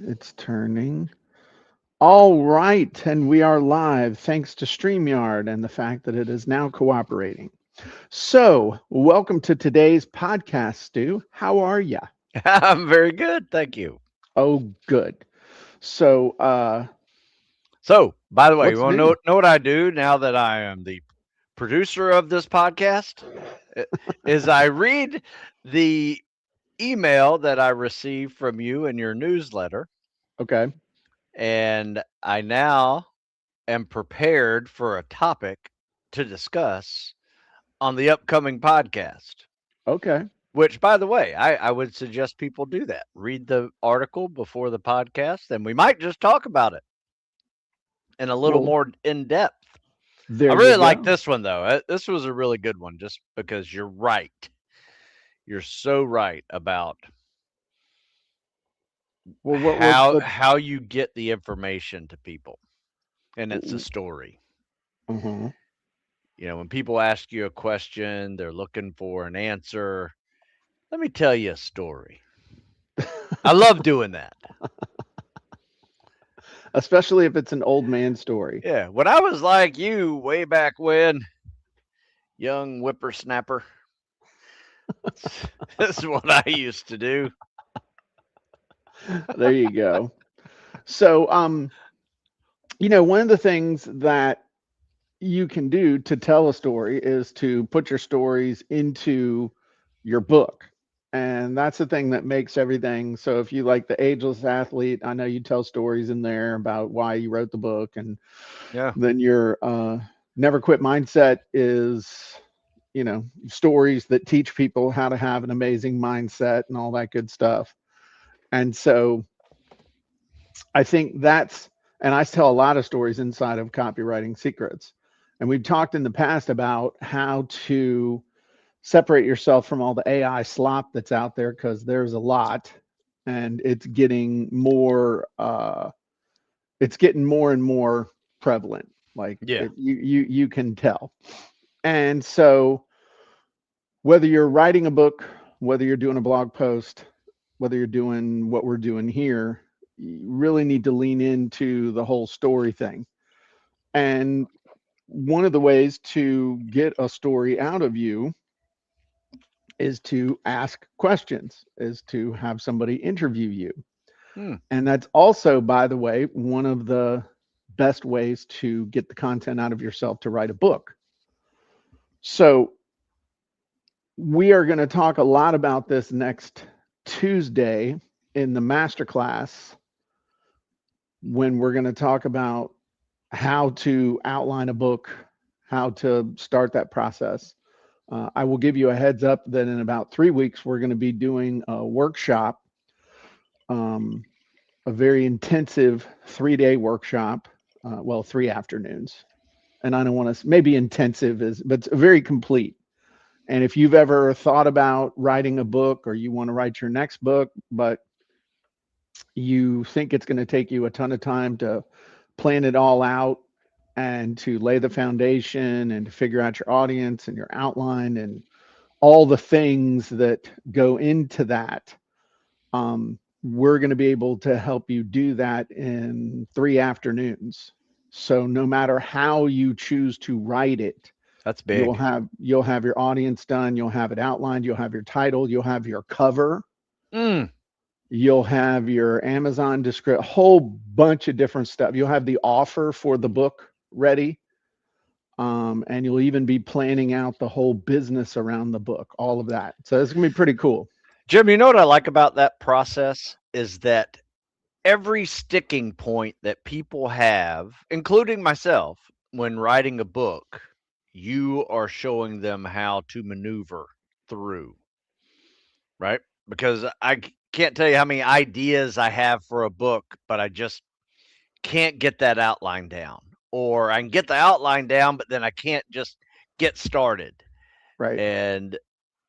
It's turning. All right, and we are live thanks to StreamYard and the fact that it is now cooperating. So, welcome to today's podcast, Stu. How are you? I'm very good, thank you. Oh, good. So, So, by the way, you what's want to new? know what I do now that I am the producer of this podcast? I- Is I read the email that I received from you in your newsletter, Okay. and I now am prepared for a topic to discuss on the upcoming podcast. Okay. Which, by the way, I would suggest people do that. Read the article before the podcast, and we might just talk about it in a little Well, more in depth. I there you really like go. this one though. This was a really good one just because you're right. You're so right about Well, how what how you get the information to people. And it's a story. uh When people ask you a question, they're looking for an answer. Let me tell you a story. I love doing that. especially if it's an old man story. Yeah, when I was like you way back when, young whippersnapper, this is what I used to do. There you go. So, one of the things that you can do to tell a story is to put your stories into your book. And that's the thing that makes everything. So if you like the ageless athlete, I know you tell stories in there about why you wrote the book. And Yeah. then your never quit mindset is, stories that teach people how to have an amazing mindset and all that good stuff. And so I think that's, and I tell a lot of stories inside of copywriting secrets. And we've talked in the past about how to separate yourself from all the AI slop that's out there because there's a lot, and it's getting more and more prevalent. Like Yeah. you can tell. And so whether you're writing a book, whether you're doing a blog post, whether you're doing what we're doing here, you really need to lean into the whole story thing. And one of the ways to get a story out of you is to ask questions, is to have somebody interview you. Hmm. And that's also, by the way, one of the best ways to get the content out of yourself to write a book. So, we are going to talk a lot about this next Tuesday in the masterclass when we're going to talk about how to outline a book, how to start that process. I will give you a heads up that in about 3 weeks, we're going to be doing a workshop, um, a very intensive 3 day workshop, well, 3 afternoons. And I don't want to, maybe intensive is, but it's very complete. And if you've ever thought about writing a book or you want to write your next book, but you think it's going to take you a ton of time to plan it all out and to lay the foundation and to figure out your audience and your outline and all the things that go into that, we're going to be able to help you do that in 3 afternoons. So no matter how you choose to write it, That's you'll big. have you'll have your audience done, you'll have it outlined, you'll have your title, you'll have your cover, Mm. you'll have your Amazon description, whole bunch of different stuff. You'll have the offer for the book ready. And you'll even be planning out the whole business around the book, all of that. So it's gonna be pretty cool. Jim, you know what I like about that process is that every sticking point that people have, including myself, when writing a book, you are showing them how to maneuver through, right? Because can't tell you how many ideas I have for a book, but I just can't get that outline down. Or I can get the outline down, but then I can't just get started. Right. And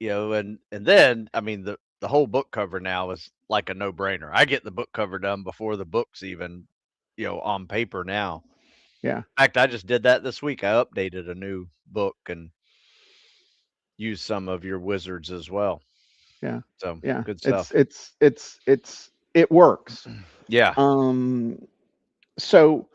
and then I mean the whole book cover now is like a no-brainer. I get the book cover done before the book's even on paper now. Yeah. In fact, I just did that this week. I updated a new book and used some of your wizards as well. Yeah. So Yeah. good It's stuff. it's it's it's it works. Yeah. Um, so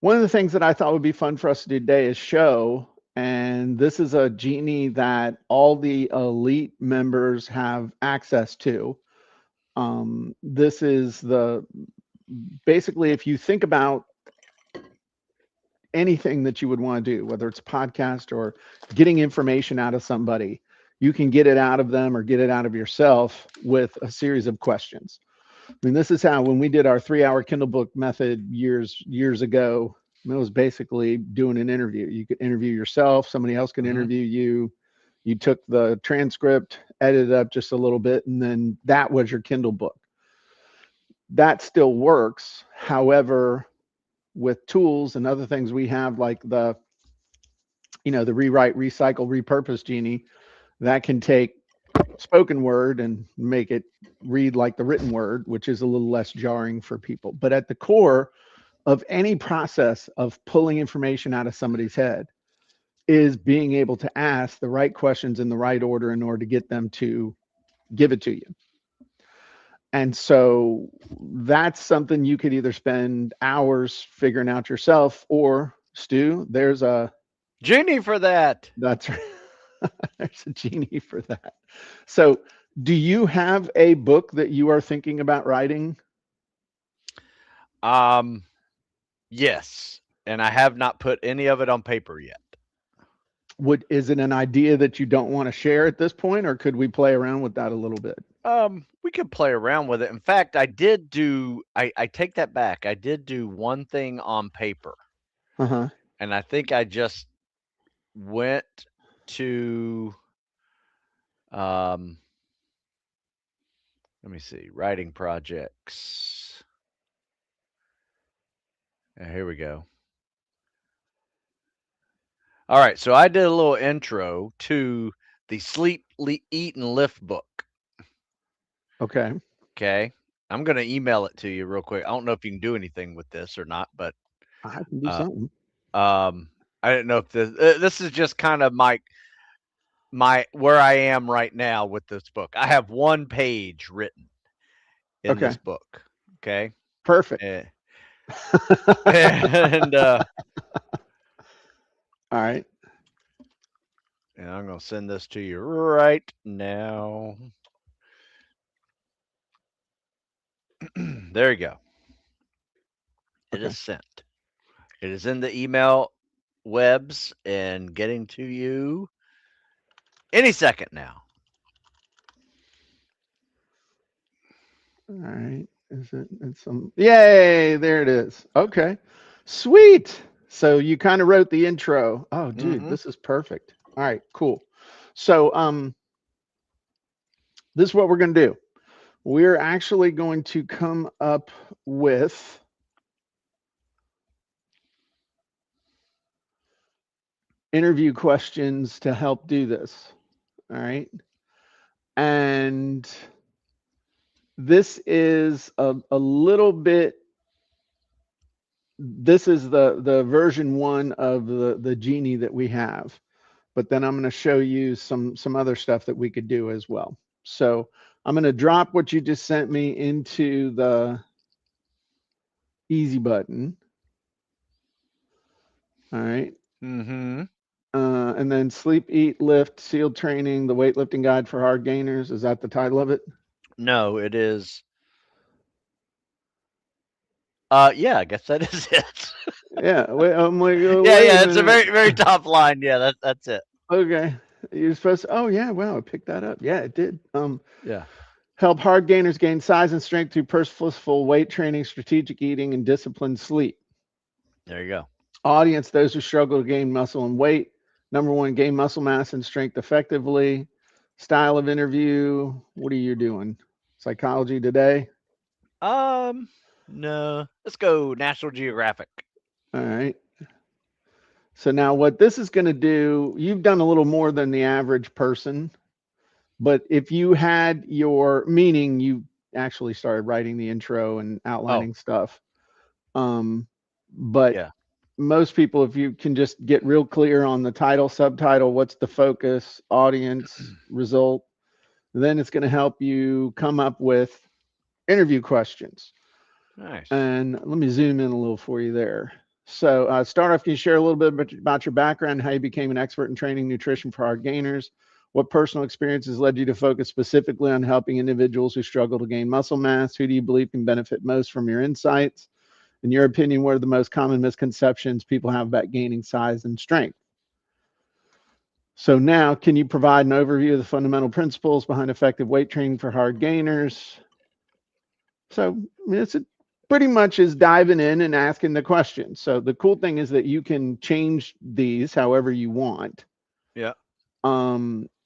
one of the things that I thought would be fun for us to do today is show, and this is a genie that all the elite members have access to. This is the basically, if you think about anything that you would want to do, whether it's a podcast or getting information out of somebody, you can get it out of them or get it out of yourself with a series of questions. I mean, this is how when we did our 3-hour Kindle book method years ago, it was basically doing an interview. You could interview yourself, somebody else could Hmm. interview you. You took the transcript, edited up just a little bit, and then that was your Kindle book. That still works. However, with tools and other things we have, like the rewrite, recycle, repurpose genie, that can take spoken word and make it read like the written word, which is a little less jarring for people. But at the core of any process of pulling information out of somebody's head is being able to ask the right questions in the right order in order to get them to give it to you. And so that's something you could either spend hours figuring out yourself, or Stu, Genie for that. that's there's a genie for that. So do you have a book that you are thinking about writing? Um, yes. And I have not put any of it on paper yet. Is it an idea that you don't want to share at this point, or could we play around with that a little bit? We could play around with it. In fact, I take that back. I did do one thing on paper, Uh-huh. and I think I just went to um let me see, writing projects. Here we go. All right, so I did a little intro to the Sleep, Eat, and Lift book. Okay. Okay. I'm going to email it to you real quick. I don't know if you can do anything with this or not, but I can do uh, something. I didn't know if this is just kind of my where I am right now with this book. I have one page written in this Okay. book. Okay. Perfect. Eh, and All right. and I'm going to send this to you right now. There you go. It Okay. is sent. It is in the email webs and getting to you any second now. All right. Is it? It's some. Yay! There it is. Okay. Sweet. So you kind of wrote the intro. Oh, dude, Mm-hmm. this is perfect. All right. Cool. So this is what we're gonna do. We're actually going to come up with interview questions to help do this. All right. And this is a little bit, this is the version one of the genie that we have. But then I'm going to show you some other stuff that we could do as well. So I'm going to drop what you just sent me into the easy button. All right. Mm-hmm. And then sleep, eat, lift, SEAL training, the weightlifting guide for hard gainers. Is that the title of it? No, it is. Yeah, I guess that is it. Yeah. Wait, I'm like, oh, Yeah, wait a yeah, it's a minute. very top line. Yeah, that's it. Okay. You're supposed to, oh yeah, wow, I picked that up. Yeah, it did. Yeah. Help hard gainers gain size and strength through purposeful weight training, strategic eating, and disciplined sleep. There you go. Audience, those who struggle to gain muscle and weight. Number one, gain muscle mass and strength effectively. Style of interview. What are you doing? Psychology Today. Um, no, let's go National Geographic. All right. So now what this is going to do, you've done a little more than the average person, but if you had your meaning, you actually started writing the intro and Oh, outlining stuff. Um, but yeah. most people, if you can just get real clear on the title, subtitle, what's the focus, audience, result, then it's going to help you come up with interview questions. Nice. And let me zoom in a little for you there. So, start off, can you share a little bit about your background, how you became an expert in training nutrition for hard gainers? What personal experiences led you to focus specifically on helping individuals who struggle to gain muscle mass? Who do you believe can benefit most from your insights? In your opinion, what are the most common misconceptions people have about gaining size and strength? So now, can you provide an overview of the fundamental principles behind effective weight training for hard gainers? So I mean, it's pretty much is diving in and asking the questions. So the cool thing is that you can change these however you want. Yeah.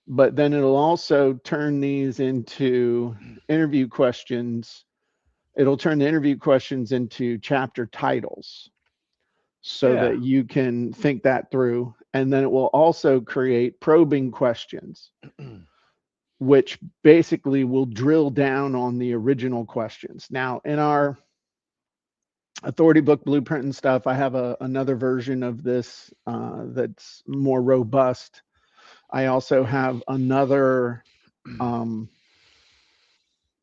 But then it'll also turn these into interview questions. It'll turn the interview questions into chapter titles so Yeah. that you can think that through. And then it will also create probing questions, which basically will drill down on the original questions. Now, in our authority book blueprint and stuff, I have another version of this that's more robust. I also have um,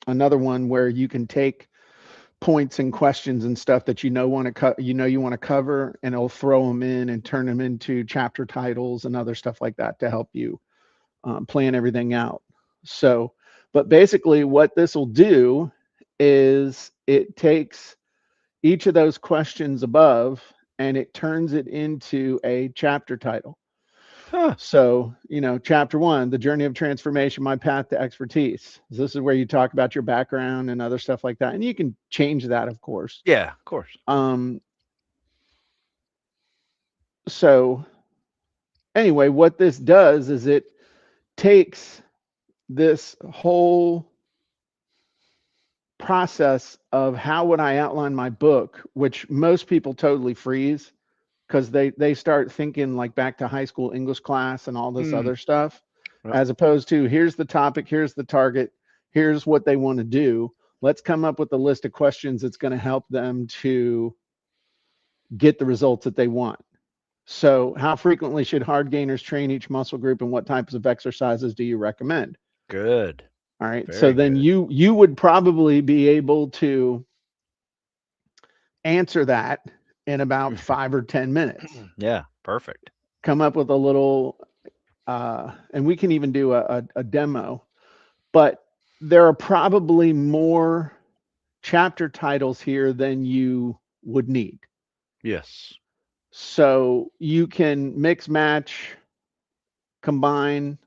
another one where you can take points and questions and stuff that you want to cover, and it'll throw them in and turn them into chapter titles and other stuff like that to help you plan everything out. So, but basically, what this will do is it takes each of those questions above and it turns it into a chapter title. Huh. So, chapter one, the journey of transformation, my path to expertise. This is where you talk about your background and other stuff like that. And you can change that, of course. Yeah, of course. Um, so, anyway, what this does is it takes this whole process of how would I outline my book, which most people totally freeze because they start thinking like back to high school English class and all this Mm. other stuff, Yep. as opposed to here's the topic, here's the target, here's what they want to do. Let's come up with a list of questions that's going to help them to get the results that they want. So, how frequently should hard gainers train each muscle group, and what types of exercises do you recommend? Good. All right. So Very then good. you would probably be able to answer that in about 5 or 10 minutes. Yeah, perfect. Come up with a little, and we can even do a demo, but there are probably more chapter titles here than you would need. Yes. So you can mix, match, combine,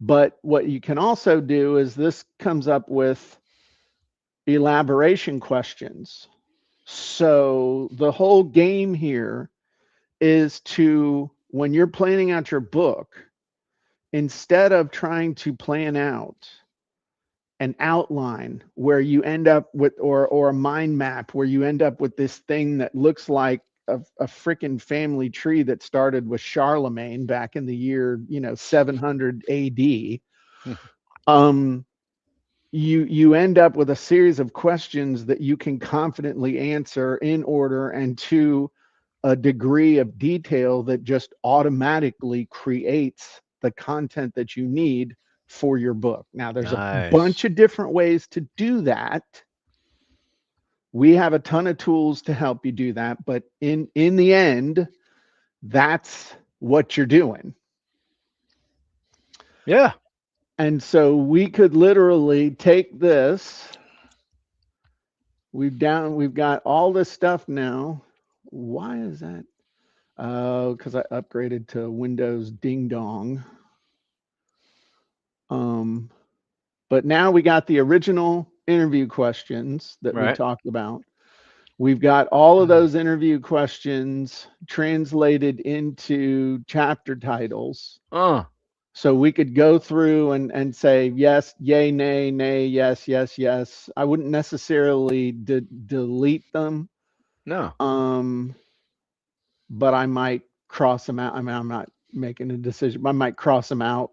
but what you can also do is this comes up with elaboration questions. So the whole game here is to, when you're planning out your book, instead of trying to plan out an outline where you end up with, or a mind map where you end up with this thing that looks like a freaking family tree that started with Charlemagne back in the year 700 AD. Um, you end up with a series of questions that you can confidently answer in order and to a degree of detail that just automatically creates the content that you need for your book. Now, there's a Nice. bunch of different ways to do that. We have a ton of tools to help you do that, but in the end, that's what you're doing. Yeah. And so we could literally take this. We've got all this stuff now. Why is that? Oh, because I upgraded to Windows Ding Dong. Um, but now we got the original interview questions that we Right. talked about. We've got all of those interview questions translated into chapter titles. Uh, So we could go through and say yes, yay, nay, nay, yes, yes, yes. I wouldn't necessarily delete them, no. um, but I might cross them out. I mean, I'm not making a decision. I might cross them out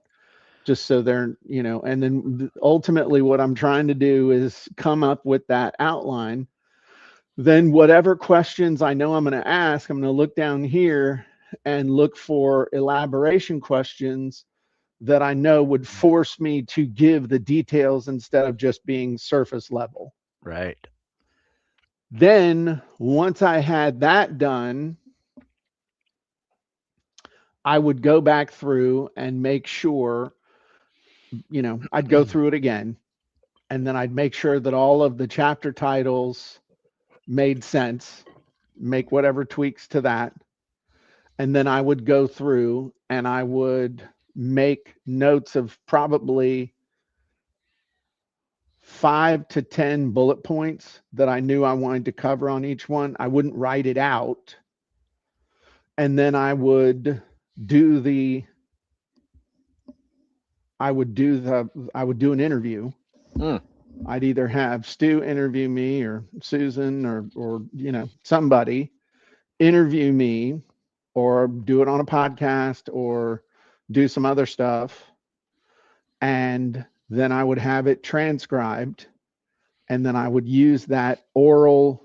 just so they're, and then ultimately what I'm trying to do is come up with that outline. Then whatever questions I know I'm going to ask, I'm going to look down here and look for elaboration questions that I know would force me to give the details instead of just being surface level. Right. Then, once I had that done, I would go back through and make sure, I'd go through it again, and then I'd make sure that all of the chapter titles made sense, make whatever tweaks to that. And then I would go through and I would make notes of probably 5 to 10 bullet points that I knew I wanted to cover on each one. I wouldn't write it out. And then do the, I would do an interview. Mm. I'd either have Stu interview me or Susan or somebody interview me or do it on a podcast or do some other stuff. And then I would have it transcribed. And then I would use that oral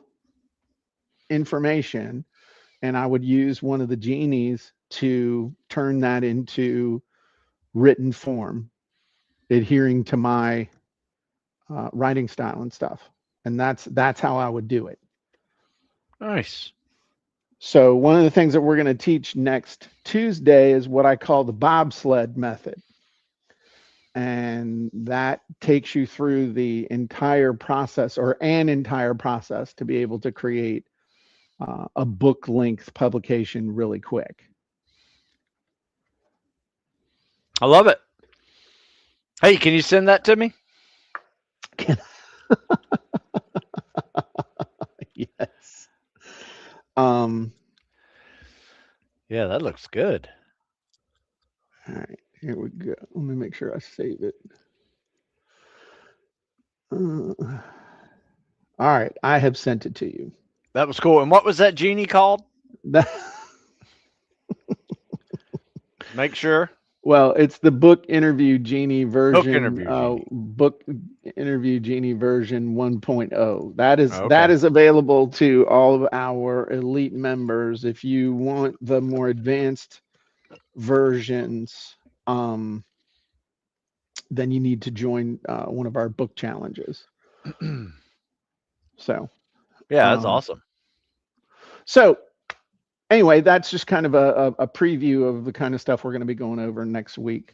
information and I would use one of the genies to turn that into written form, adhering to my writing style and stuff. And that's how I would do it. Nice. So one of the things that we're going to teach next Tuesday is what I call the bobsled method. And that takes you through the entire process or an entire process to be able to create a book length publication really quick. I love it. Hey, can you send that to me? Yes. Um, Yeah, that looks good. all right, here we go. Let me make sure I save it. All right, I have sent it to you. That was cool. And what was that genie called? That, Make sure. well, it's the book interview genie Book version, interview genie. book interview genie version 1.0. That Okay. is available to all of our elite members. If you want the more advanced versions, then you need to join one of our book challenges. So, Yeah, that's um, awesome. so anyway, that's just kind of a preview of the kind of stuff we're going to be going over next week.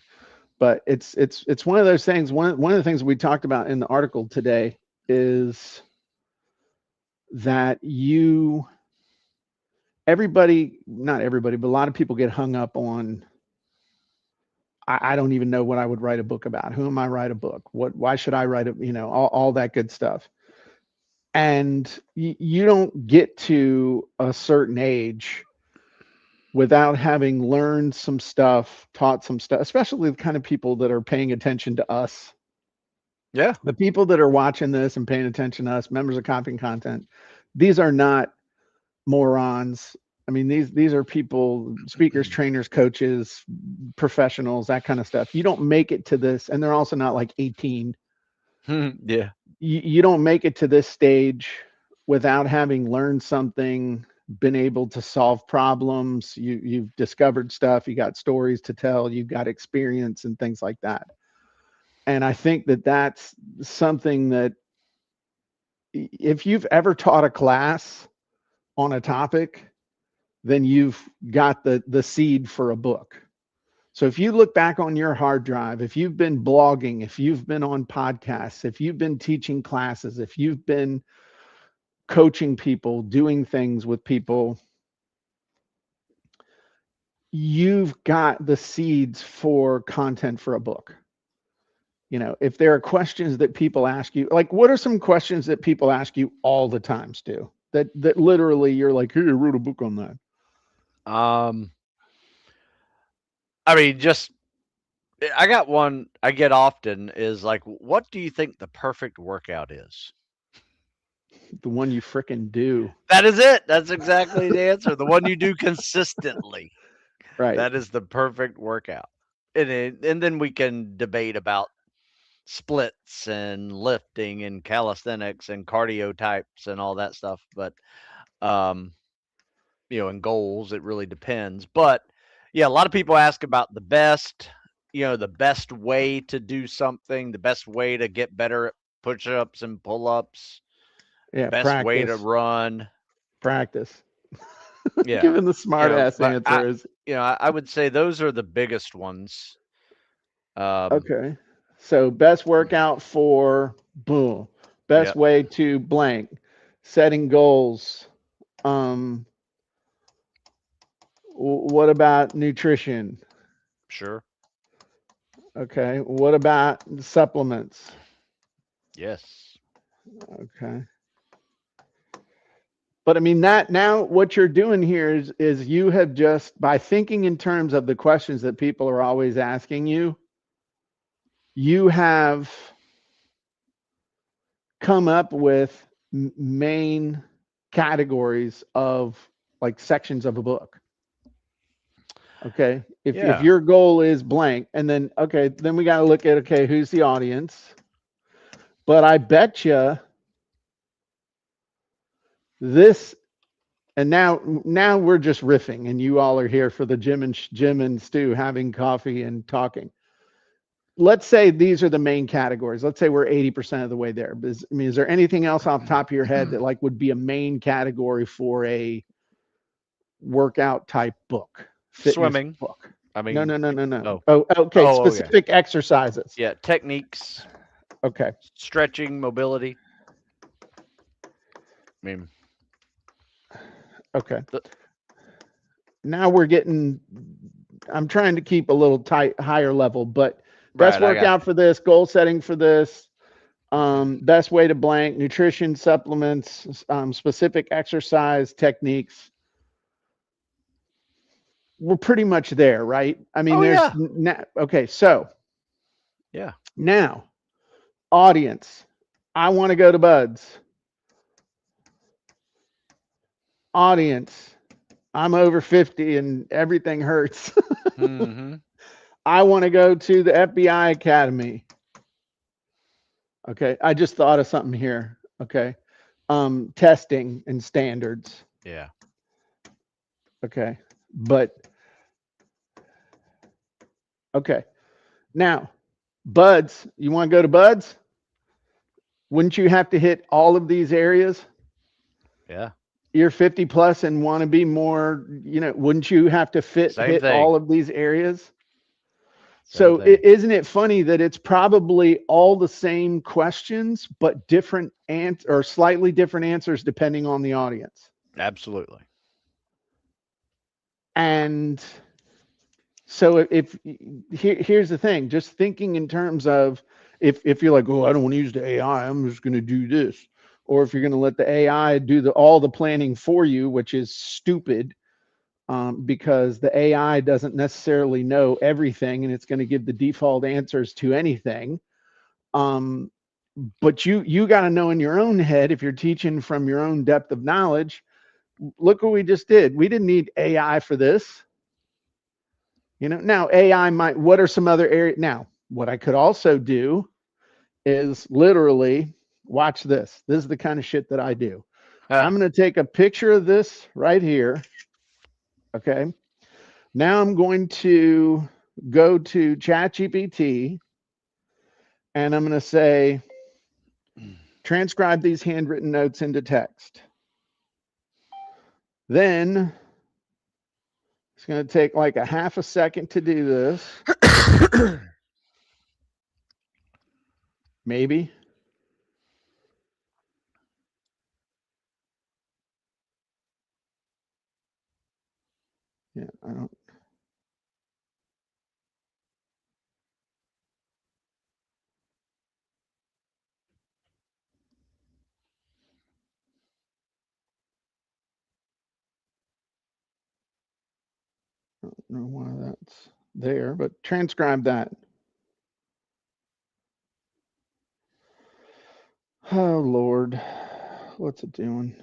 But it's one of those things. One of the things we talked about in the article today is that everybody, not everybody, but a lot of people get hung up on. I don't even know what I would write a book about. Who am I write a book? Why should I write it? All that good stuff. And you don't get to a certain age without having learned some stuff, taught some stuff, especially the kind of people that are paying attention to us. Yeah. The people that are watching this and paying attention to us, members of Copy and Content, these are not morons. I mean, these are people, speakers, trainers, coaches, professionals, that kind of stuff. You don't make it to this, and they're also not like 18. Yeah. You don't make it to this stage without having learned something, been able to solve problems. You've discovered stuff. You got stories to tell. You've got experience and things like that. And I think that that's something that if you've ever taught a class on a topic, then you've got the seed for a book. So if you look back on your hard drive, if you've been blogging, if you've been on podcasts, if you've been teaching classes, if you've been coaching people, doing things with people, you've got the seeds for content for a book. If there are questions that people ask you, like what are some questions that people ask you all the time, Stu? That literally you're like, hey, I wrote a book on that. I mean, just I got one I get often is like, what do you think the perfect workout is? The one you frickin' do. That is it. That's exactly the answer. The one you do consistently. Right. That is the perfect workout. And then we can debate about splits and lifting and calisthenics and cardio types and all that stuff. But um, and goals, it really depends. But yeah, a lot of people ask about the best. the best way to do something, the best way to get better at push-ups and pull-ups, Yeah, best way to practice, run. practice. Yeah. Giving the smart ass But answer is I would say those are the biggest ones. Um, okay. So best workout for boom. yeah, Best way to blank. Setting goals. Um, what about nutrition? sure. Okay. What about supplements? Yes. Okay. But I mean that now what you're doing here is you have just by thinking in terms of the questions that people are always asking you, you have come up with main categories of like sections of a book. Okay. If Yeah. your goal is blank, and then okay, then we got to look at okay, who's the audience? But I bet you this, and now we're just riffing, and you all are here for the Jim and Stu having coffee and talking. Let's say these are the main categories. Let's say we're 80% of the way there. Is there anything else off the top of your head that like would be a main category for a workout type book, fitness Swimming. book? I No, mean, no, no, no, no. oh, Oh, okay. oh, okay. Specific exercises. Yeah, techniques, Okay. stretching, mobility. I mean, Okay. the, Now we're getting, I'm trying to keep a little tight, higher level, but best right, I got workout for this, goal setting for this, best way to blank, nutrition, supplements, specific exercise techniques. We're pretty much there, right? I mean, Oh there's yeah. okay. So Yeah. now, audience, I want to go to Buds. Audience, I'm over 50 and everything hurts. Mhm. I want to go to the FBI Academy. Okay, I just thought of something here. Okay, testing and standards. Yeah. Okay, but okay, now Buds, you want to go to Buds? Wouldn't you have to hit all of these areas? Yeah. You're 50 plus and want to be more, wouldn't you have to Same hit thing. all of these areas? Same So thing. isn't it funny that it's probably all the same questions, but different or slightly different answers depending on the audience? Absolutely. And so if here's the thing, just thinking in terms of if you're like, oh, I don't want to use the AI, I'm just going to do this, or if you're going to let the AI do all the planning for you, which is stupid, because the AI doesn't necessarily know everything, and it's going to give the default answers to anything. Um, but you got to know in your own head if you're teaching from your own depth of knowledge. Look what we just did. We didn't need AI for this. Now AI might, what are some other areas? Now, what I could also do is literally watch this. This is the kind of shit that I do. Huh. I'm going to take a picture of this right here. Okay. Now I'm going to go to ChatGPT and I'm going to say, transcribe these handwritten notes into text. Then it's going to take like a half a second to do this. Maybe. Yeah, I don't know why that's there, but transcribe that. Oh, Lord. What's it doing?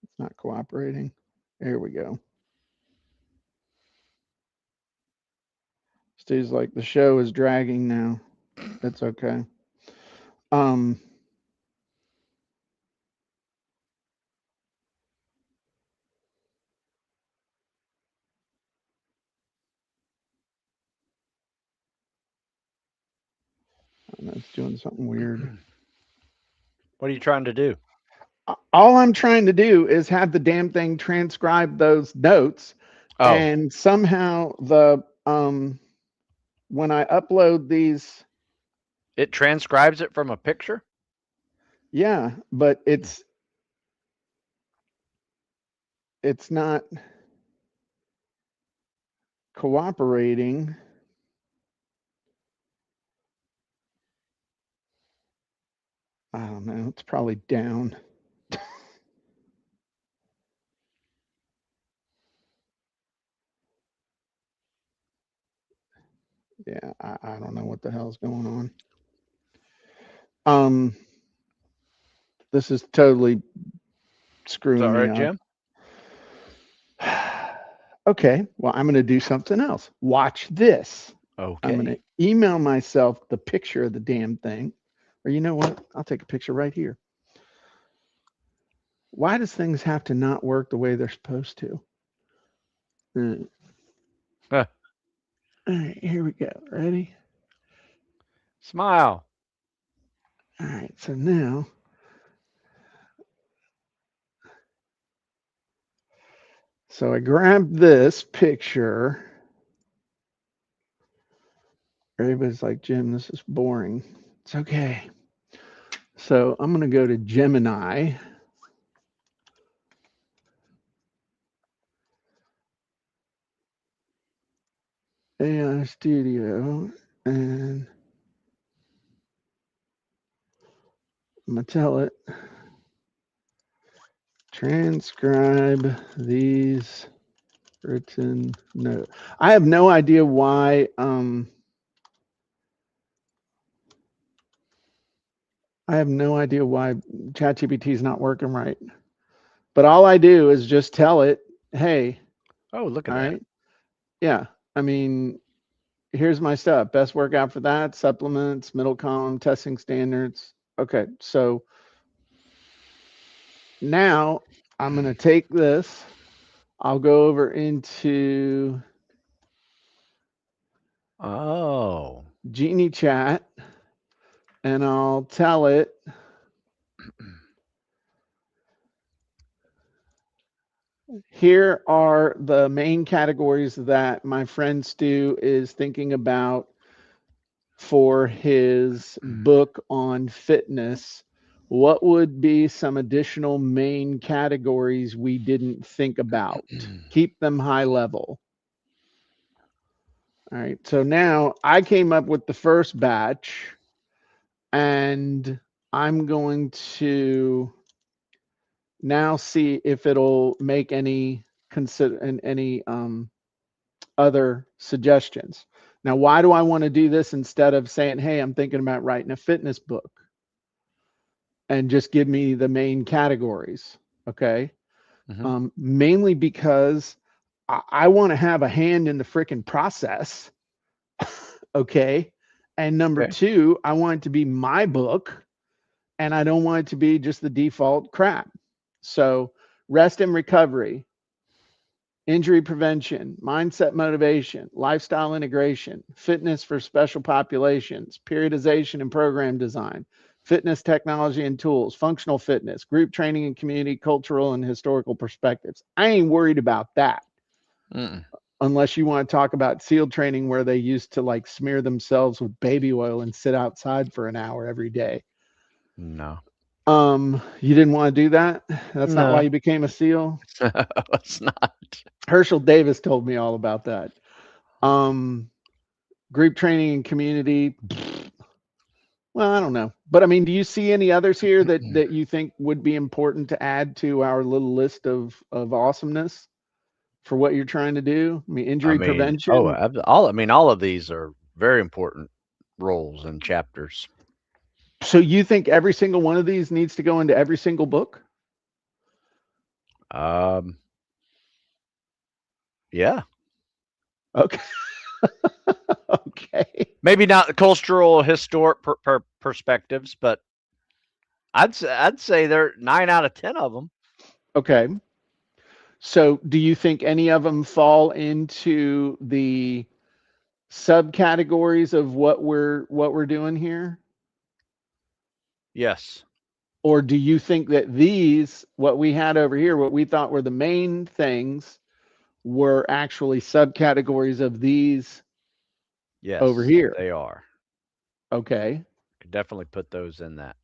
It's not cooperating. There we go. Stu's like, the show is dragging now. It's okay. Um, it's doing something weird. What are you trying to do? All I'm trying to do is have the damn thing transcribe those notes, Oh, and somehow the when I upload these, it transcribes it from a picture? yeah, but it's not cooperating. I don't know. It's probably down. Yeah, I don't know what the hell's going on. Um, this is totally Is that screwing me right, up. Jim? Okay, well, I'm going to do something else. Watch this. I'm going Okay. to email myself the picture of the damn thing. Or you know what? I'll take a picture right here. Why does things have to not work the way they're supposed to? All Huh. right, here we go. Ready? Smile. All right, so now, so I grabbed this picture. Everybody's like, Jim, this is boring. It's okay. So I'm going to go to Gemini. AI Studio, and I'm going to tell it transcribe these written notes. I have no idea why. I have no idea why ChatGPT is not working right. But all I do is just tell it, hey, Oh, look at all that. right, yeah. I mean, here's my stuff. Best workout for that, supplements, middle column, testing standards. Okay, so now I'm going to take this. I'll go over into Oh. Genie Chat and I'll tell it, here are the main categories that my friend Stu is thinking about for his book on fitness. What would be some additional main categories we didn't think about? Keep them high level. All right. So now I came up with the first batch and I'm going to now see if it'll make any any other suggestions. Now, why do I want to do this instead of saying, hey, I'm thinking about writing a fitness book and just give me the main categories? Okay. Mm-hmm. Mainly because I want to have a hand in the freaking process. Okay. And number Okay. two, I want it to be my book and I don't want it to be just the default crap. So, rest and recovery, injury prevention, mindset motivation, lifestyle integration, fitness for special populations, periodization and program design, fitness technology and tools, functional fitness, group training and community, cultural and historical perspectives. I ain't worried about that Mm-mm. unless you want to talk about SEAL training where they used to like smear themselves with baby oil and sit outside for an hour every day. No. You didn't want to do that? That's not why No. you became a SEAL? It's not. Herschel Davis told me all about that. Um, Group training and community. Well, I don't know, but I mean, do you see any others here that you think would be important to add to our little list of awesomeness for what you're trying to do? I mean, I injury mean, oh, prevention. all. I mean, all of these are very important roles and chapters. So you think every single one of these needs to go into every single book? Um, yeah, Okay. Okay. maybe not the cultural, historic perspectives, but I'd say they're 9 out of 10 of them. Okay. So do you think any of them fall into the subcategories of what we're doing here? Yes. Or do you think that these, what we had over here, what we thought were the main things, were actually subcategories of these over Yes, here? they are. Okay. Could definitely put those in that.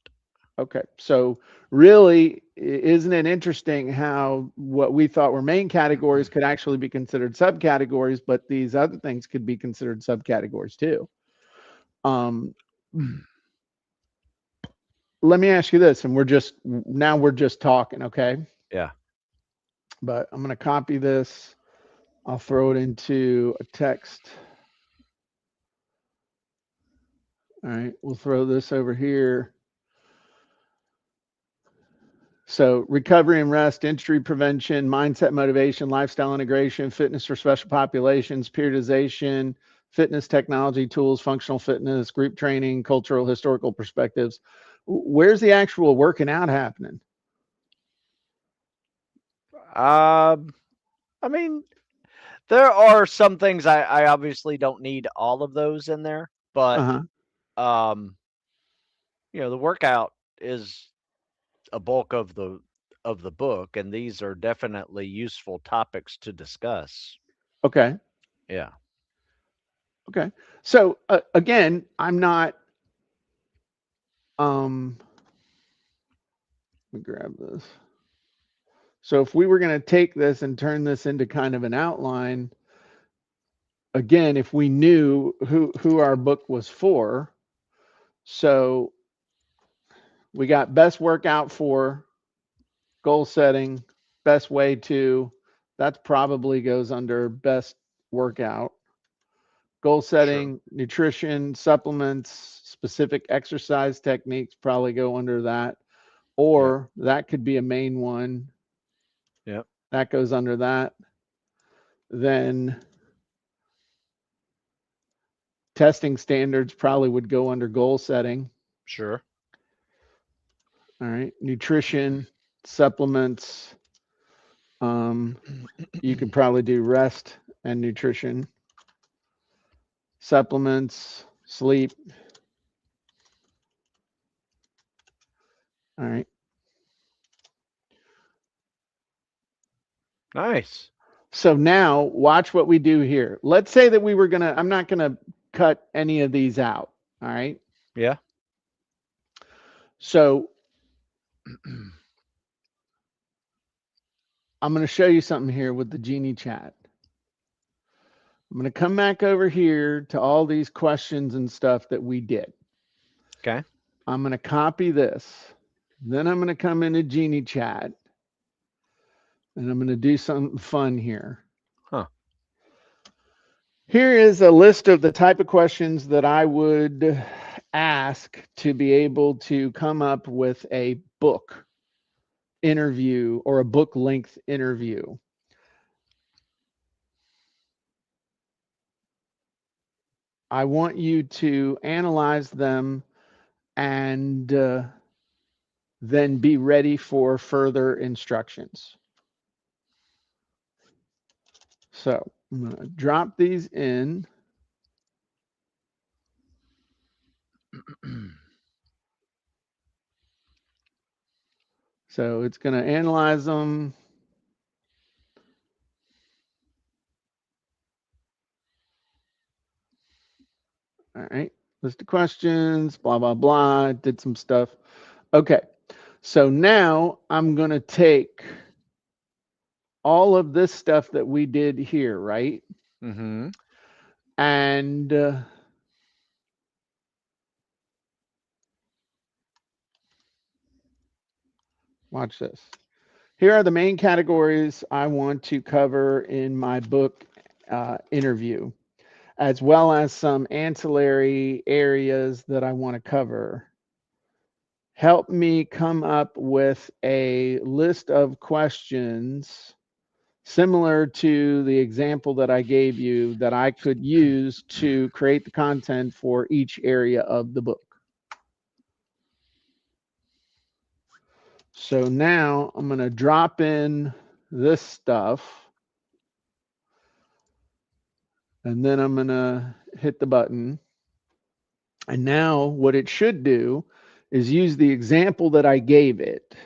Okay. So really, isn't it interesting how what we thought were main categories could actually be considered subcategories, but these other things could be considered subcategories too? Um, Let me ask you this, and we're just talking, okay? Yeah. But I'm going to copy this. I'll throw it into a text. All right, we'll throw this over here. So, recovery and rest, injury prevention, mindset motivation, lifestyle integration, fitness for special populations, periodization, fitness technology tools, functional fitness, group training, cultural, historical perspectives. Where's the actual working out happening? Um, I mean, there are some things I obviously don't need all of those in there, but Uh-huh. um, the workout is a bulk of the book, and these are definitely useful topics to discuss. Okay. Yeah. Okay. So, again, I'm not let me grab this. So if we were going to take this and turn this into kind of an outline, again, if we knew who our book was for, so we got best workout for, goal setting, best way to, that probably goes under best workout. Goal Sure. setting, nutrition, supplements, specific exercise techniques probably go under that. Yep. Or that could be a main one. Yep. That goes under that. Then testing standards probably would go under goal setting. Sure. All right. Nutrition, supplements. Um, you could probably do rest and nutrition, supplements, sleep. All right. Nice. So now watch what we do here. Let's say that we were going to, I'm not going to cut any of these out. All right. Yeah. So I'm going to show you something here with the Genie chat. I'm going to come back over here to all these questions and stuff that we did. Okay. I'm going to copy this. Then I'm going to come into Genie chat and I'm going to do something fun here. Huh. Here is a list of the type of questions that I would ask to be able to come up with a book interview or a book length interview. I want you to analyze them and then be ready for further instructions. So I'm going to drop these in. So it's going to analyze them. All right. List of questions, blah, blah, blah. Did some stuff. Okay. So now I'm going to take all of this stuff that we did here, right? Mm-hmm. And watch this. Here are the main categories I want to cover in my book interview, as well as some ancillary areas that I want to cover. Help me come up with a list of questions similar to the example that I gave you that I could use to create the content for each area of the book. So now I'm going to drop in this stuff and then I'm going to hit the button. And now what it should do is use the example that I gave it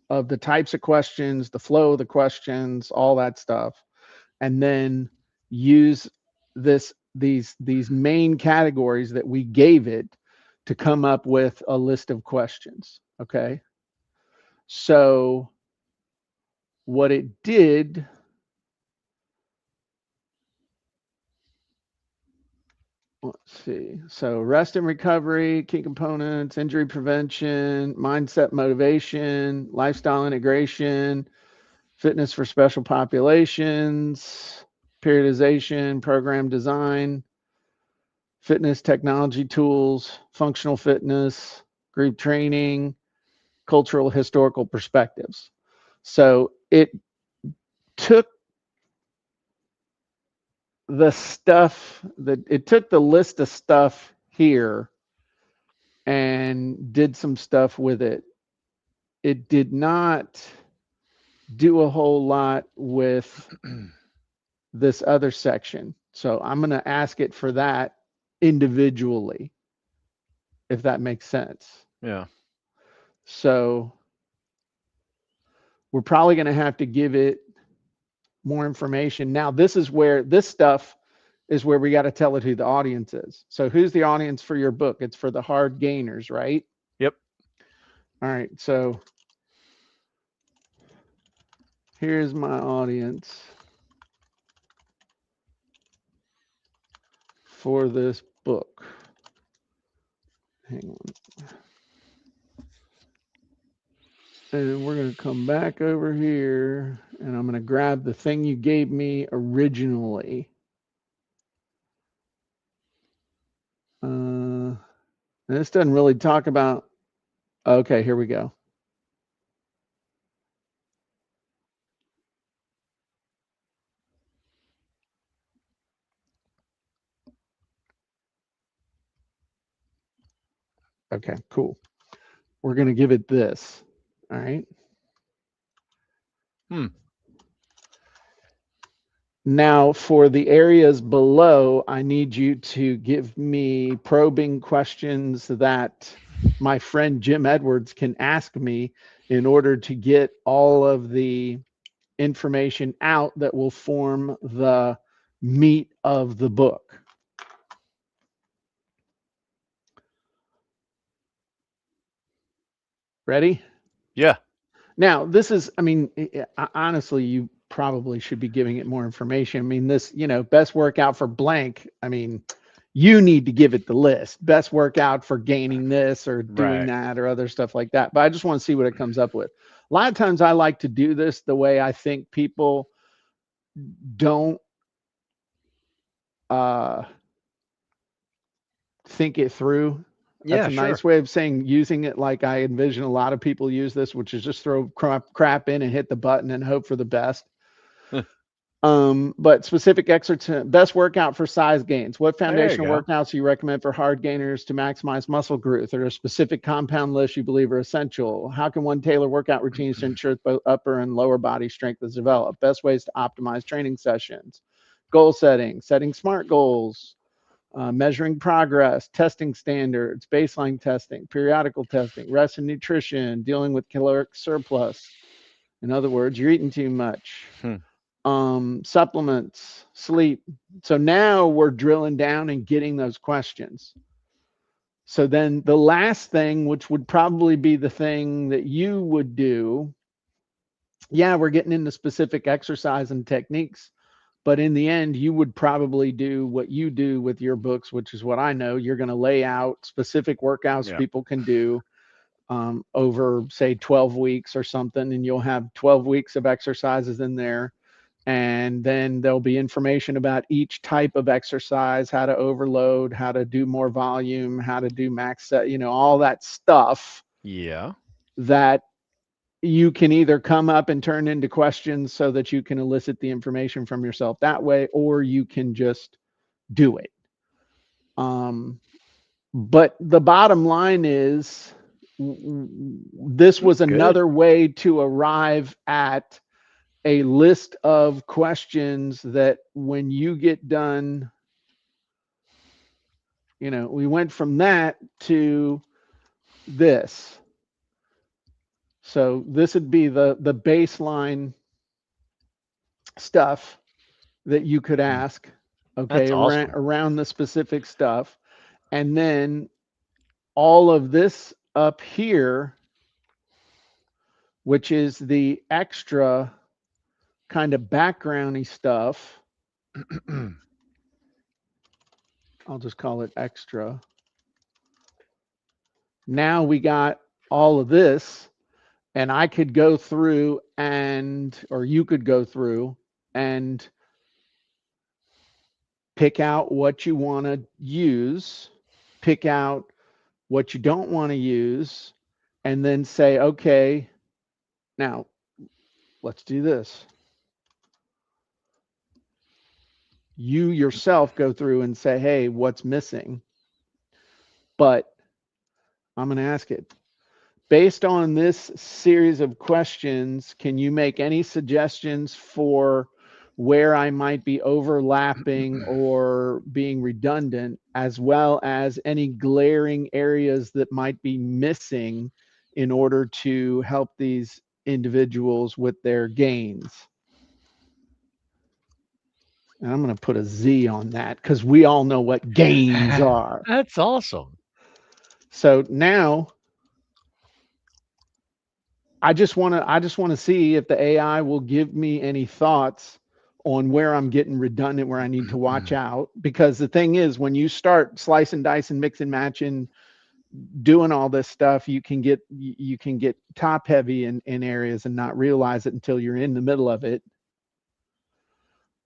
of the types of questions, the flow of the questions, all that stuff, and then use these main categories that we gave it to come up with a list of questions. Okay. So what it did, let's see. So rest and recovery, key components, injury prevention, mindset motivation, lifestyle integration, fitness for special populations, periodization, program design, fitness technology tools, functional fitness, group training, cultural historical perspectives. So it took it took the list of stuff here and did some stuff with it. It did not do a whole lot with this other section. So I'm going to ask it for that individually, if that makes sense. Yeah. So we're probably going to have to give it more information. Now, this is where this stuff is where we got to tell it who the audience is. So who's the audience for your book? It's for the hard gainers, right? Yep. All right. So here's my audience for this book. Hang on. And we're going to come back over here and I'm going to grab the thing you gave me originally. And this doesn't really talk about, okay, here we go. Okay, cool. We're going to give it this. All right. Now, for the areas below, I need you to give me probing questions that my friend Jim Edwards can ask me in order to get all of the information out that will form the meat of the book. Ready? Yeah. Now, this is, I mean, honestly, you probably should be giving it more information. I mean, this, best workout for blank. I mean, you need to give it the list. Best workout for gaining this or doing that or other stuff like that. But I just want to see what it comes up with. A lot of times I like to do this the way I think people don't think it through. That's a nice way of saying using it like I envision a lot of people use this, which is just throw crap in and hit the button and hope for the best. But specific exercise, best workout for size gains. What foundational workouts do you recommend for hard gainers to maximize muscle growth? Or a specific compound list you believe are essential? How can one tailor workout routines to ensure both upper and lower body strength is developed? Best ways to optimize training sessions. Goal setting, setting SMART goals, measuring progress, testing standards, baseline testing, periodical testing, rest and nutrition, dealing with caloric surplus. In other words, you're eating too much. Supplements, sleep. So now we're drilling down and getting those questions. So then the last thing, which would probably be the thing that you would do, yeah, we're getting into specific exercise and techniques, but in the end, you would probably do what you do with your books, which is what I know. You're going to lay out specific workouts people can do over, say, 12 weeks or something, and you'll have 12 weeks of exercises in there. And then there'll be information about each type of exercise, how to overload, how to do more volume, how to do max set, all that stuff. Yeah. That you can either come up and turn into questions so that you can elicit the information from yourself that way, or you can just do it. But the bottom line is this was another way to arrive at a list of questions that when you get done, we went from that to this. So this would be the baseline stuff that you could ask, okay, That's awesome. around the specific stuff. And then all of this up here, which is the extra kind of backgroundy stuff, I'll just call it extra. Now we got all of this, and I could go through and, or you could go through and pick out what you want to use, pick out what you don't want to use, and then say, okay, now let's do this. You yourself go through and say, hey, what's missing? But I'm going to ask it. Based on this series of questions, can you make any suggestions for where I might be overlapping or being redundant, as well as any glaring areas that might be missing in order to help these individuals with their gains? And I'm going to put a Z on that because we all know what gains are. That's awesome. So now I just want to see if the AI will give me any thoughts on where I'm getting redundant, where I need to watch out. Because the thing is, when you start slicing, dicing, mixing, matching, doing all this stuff, you can get top heavy in areas and not realize it until you're in the middle of it.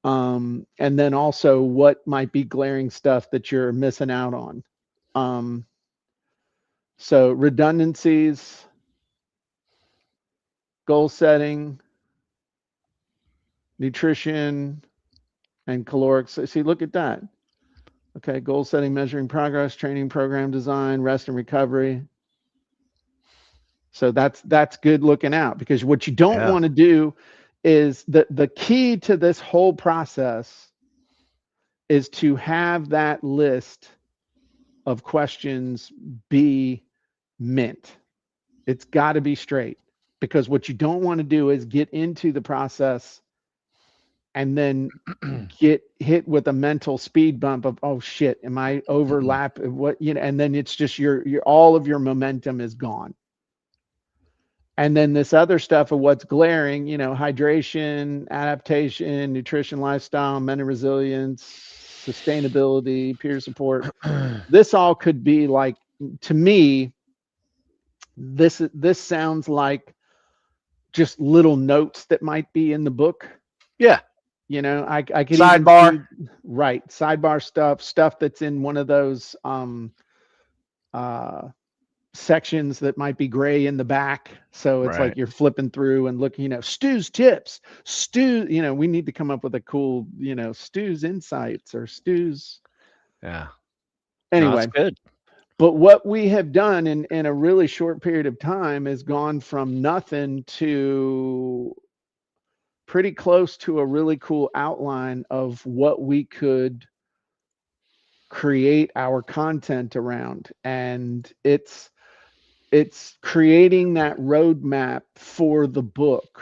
And then also what might be glaring stuff that you're missing out on. Um, so redundancies, goal setting, nutrition, and caloric. See, look at that. Okay, goal setting, measuring progress, training program design, rest and recovery. So that's good looking out, because what you don't Yeah. want to do is the key to this whole process is to have that list of questions be mint. It's got to be straight, because what you don't want to do is get into the process and then get hit with a mental speed bump of, oh shit, am I overlap what, and then it's just your all of your momentum is gone. And then this other stuff of what's glaring, hydration, adaptation, nutrition, lifestyle, mental resilience, sustainability, peer support. This all could be like, to me, this sounds like just little notes that might be in the book. Yeah. I could even Sidebar. see, right, sidebar stuff that's in one of those uh sections that might be gray in the back, so it's like Right. you're flipping through and looking, Stu's tips, Stu, we need to come up with a cool, Stu's insights or Stu's, Yeah. No, that's anyway. good. But what we have done in a really short period of time is gone from nothing to pretty close to a really cool outline of what we could create our content around. And it's creating that roadmap for the book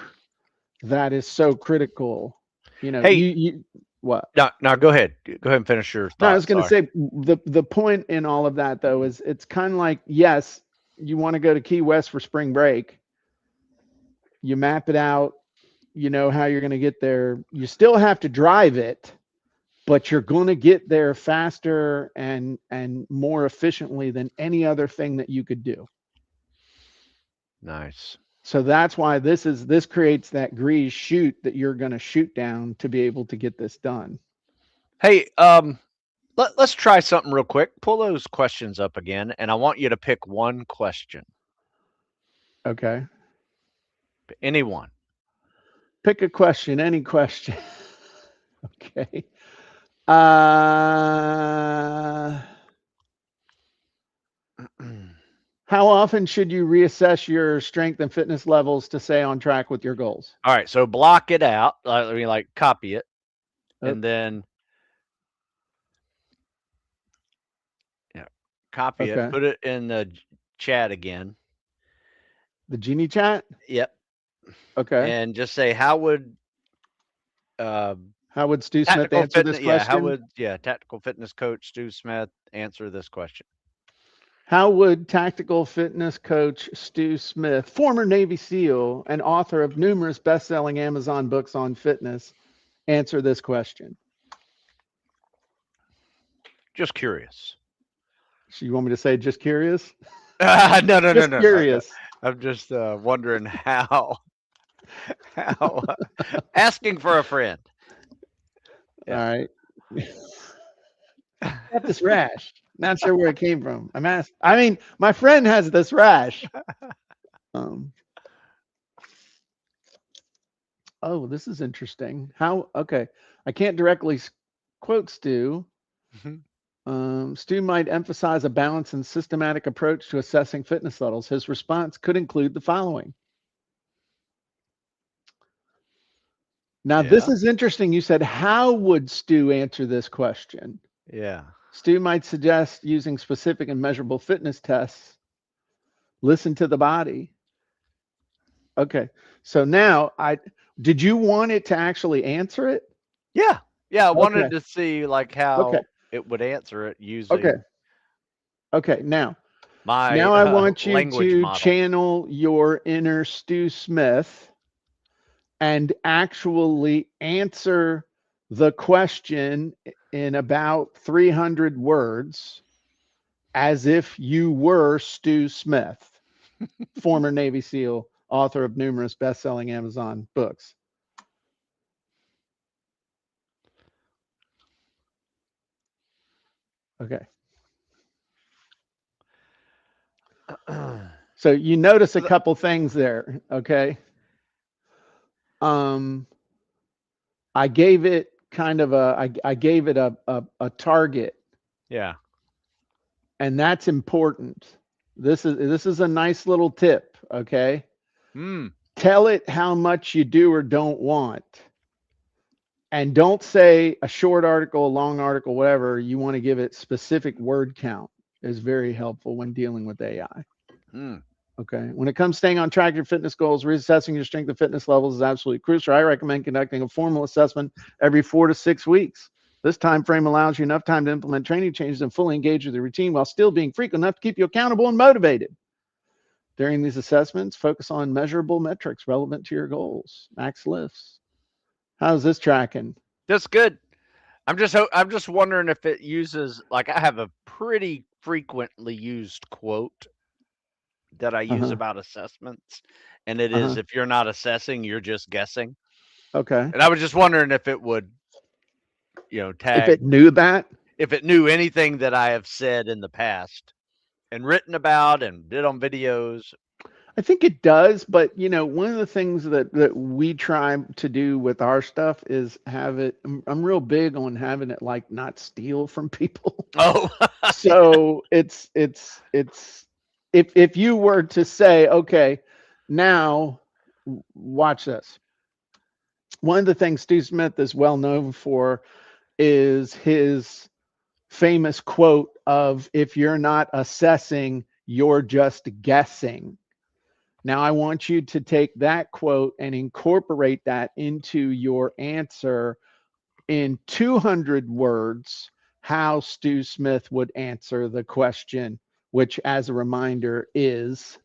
that is so critical. Hey, You what? now go ahead. Go ahead and finish your No, I was thought. going to Sorry. say, the point in all of that though is it's kind of like, yes, you want to go to Key West for spring break. You map it out, you know how you're going to get there. You still have to drive it, but you're going to get there faster and more efficiently than any other thing that you could do. Nice. So that's why this creates that grease chute that you're going to shoot down to be able to get this done. Hey, let's try something real quick. Pull those questions up again, and I want you to pick one question. Okay. Anyone. Pick a question, any question. Okay. How often should you reassess your strength and fitness levels to stay on track with your goals? All right, so block it out. I mean, like copy it, Oh, and then copy it, okay. put it in the chat again. The Genie chat? Yep. Okay. And just say, how would uh, How would Stu Smith tactical answer this fitness? Yeah, how question? would tactical fitness coach Stu Smith answer this question? How would tactical fitness coach Stu Smith, former Navy SEAL and author of numerous best-selling Amazon books on fitness, answer this question? Just curious. So you want me to say just curious? No, no, no, Just no, no, no. curious. I'm just wondering how asking for a friend. All Yeah. right. Got this rash. Not sure where it came from. I'm asked. I mean, my friend has this rash. Um, oh, this is interesting. How? Okay, I can't directly quote Stu. Stu might emphasize a balanced and systematic approach to assessing fitness levels. His response could include the following. Now, this Yeah. is interesting. You said, how would Stu answer this question? Yeah. Stu might suggest using specific and measurable fitness tests. Listen to the body. Okay. So now did you want it to actually answer it? Yeah. Yeah. I Okay. wanted to see like Okay. how it would answer it Okay. using Okay. my Now I want you language to model. channel your inner Stu Smith and actually answer the question in about 300 words as if you were Stu Smith, former Navy SEAL, author of numerous best-selling Amazon books. Okay. So you notice a couple things there, okay? Um, I gave it kind of I gave it a target, Yeah. and that's important. This is a nice little tip, okay? Hmm. Tell it how much you do or don't want. And don't say a short article, a long article, whatever. You want to give it specific word count is very helpful when dealing with AI. Hmm. Okay. When it comes to staying on track to your fitness goals, reassessing your strength and fitness levels is absolutely crucial. I recommend conducting a formal assessment every 4 to 6 weeks. This time frame allows you enough time to implement training changes and fully engage with the routine while still being frequent enough to keep you accountable and motivated. During these assessments, focus on measurable metrics relevant to your goals. Max lifts. How's this tracking? That's good. I'm just wondering if it uses like I have a pretty frequently used quote that I use Uh-huh. about assessments, and it is Uh-huh. if you're not assessing, you're just guessing. Okay. And I was just wondering if it would, If tag it knew that, if it knew anything that I have said in the past and written about and did on videos. I think it does, but one of the things that we try to do with our stuff is have it. I'm real big on having it like not steal from people. Oh, So it's if you were to say, okay, now watch this. One of the things Steve Smith is well known for is his famous quote of, if you're not assessing, you're just guessing. Now, I want you to take that quote and incorporate that into your answer in 200 words, how Stu Smith would answer the question, which, as a reminder, is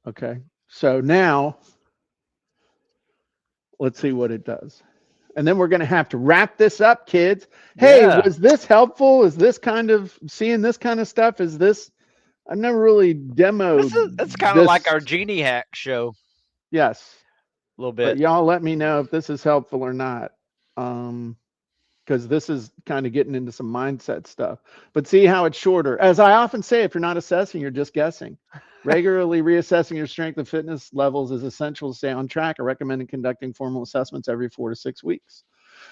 okay. So now let's see what it does. And then we're going to have to wrap this up, kids. Hey, yeah. was this helpful? Is this kind of seeing this kind of stuff? Is this, I've never really This demoed is it's kind of like this. our genie hack show Yes. a little But bit. y'all let me know if this is helpful or not. Because this is kind of getting into some mindset stuff. But see how it's shorter. As I often say, if you're not assessing, you're just guessing. Regularly reassessing your strength and fitness levels is essential to stay on track. I recommend conducting formal assessments every 4 to 6 weeks.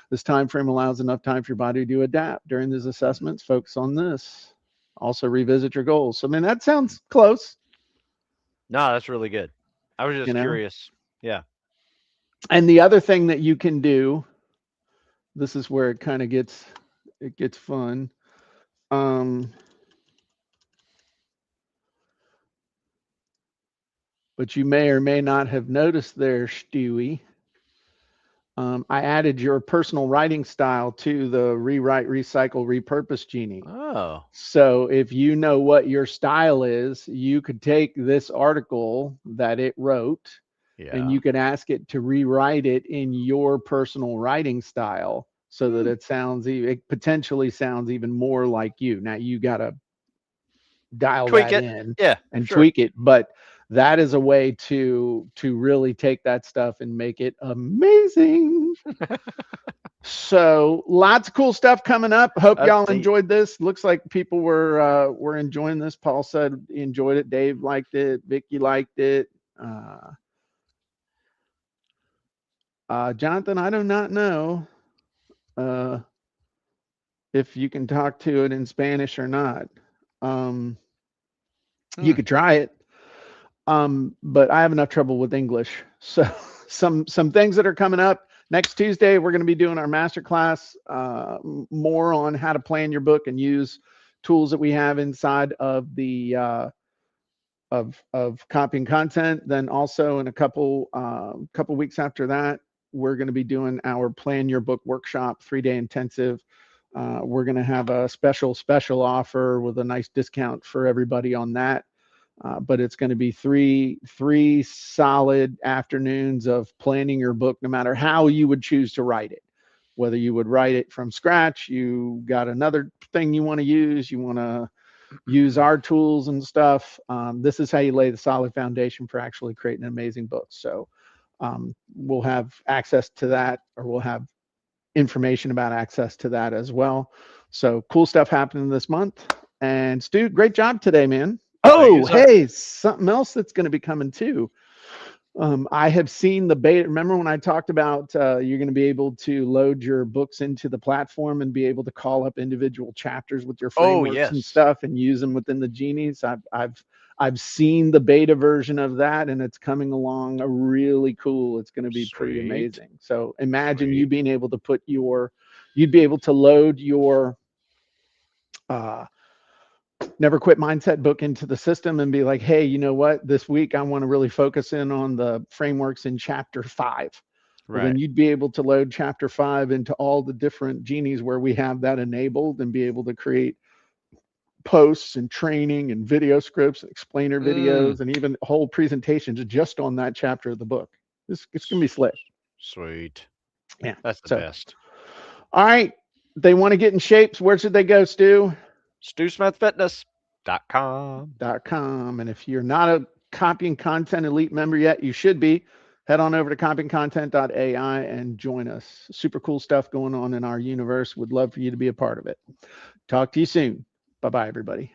This time frame allows enough time for your body to adapt. During these assessments, focus on this. Also revisit your goals. So, I mean, that sounds close, No, that's really good. I was you just know. curious. Yeah. And the other thing that you can do This is where it kind of gets fun. Um, but you may or may not have noticed there, Stewie. I added your personal writing style to the rewrite, recycle, repurpose genie. Oh, So if you know what your style is, you could take this article that it wrote and yeah. you could ask it to rewrite it in your personal writing style so that Hmm. it potentially sounds even more like you. Now you got to dial Tweak that it. in Yeah, and sure. tweak it, but that is a way to really take that stuff and make it amazing. So lots of cool stuff coming up. Hope That's y'all neat. enjoyed this. Looks like people were enjoying this. Paul said he enjoyed it. Dave liked it. Vicky liked it. Uh, Jonathan, I do not know uh, if you can talk to it in Spanish or not. Um, you Hmm. could try it, but I have enough trouble with English. So some things that are coming up. Next Tuesday, we're going to be doing our masterclass, more on how to plan your book and use tools that we have inside of the of copying content. Then also in a couple weeks after that, we're going to be doing our plan your book workshop 3-day intensive. We're going to have a special offer with a nice discount for everybody on that. But it's going to be three solid afternoons of planning your book, no matter how you would choose to write it. Whether you would write it from scratch, you got another thing you want to use, you want to use our tools and stuff. This is how you lay the solid foundation for actually creating an amazing book. So we'll have access to that, or we'll have information about access to that as well. So cool stuff happening this month. And Stu, great job today, man. Thank you, Oh, sir. hey, something else that's going to be coming too. I have seen the beta. Remember when I talked about you're going to be able to load your books into the platform and be able to call up individual chapters with your Oh, frameworks and yes. stuff and use them within the Genies. I've seen the beta version of that, and it's coming along really cool. It's going to be pretty Sweet. amazing. So imagine you Sweet. being able to you'd be able to load your uh, never quit mindset book into the system and be like, hey, you know what, this week I want to really focus in on the frameworks in chapter 5. Well, then Right. you'd be able to load chapter 5 into all the different genies where we have that enabled and be able to create posts and training and video scripts and explainer Mm, videos and even whole presentations just on that chapter of the book. It's going to be slick. sweet. Yeah. That's the So best. all right, they want to get in shapes. Where should they go, Stu? StuSmithFitness.com. .com. And if you're not a Copying Content Elite member yet, you should be. Head on over to CopyandContent.AI and join us. Super cool stuff going on in our universe. Would love for you to be a part of it. Talk to you soon. Bye bye, everybody.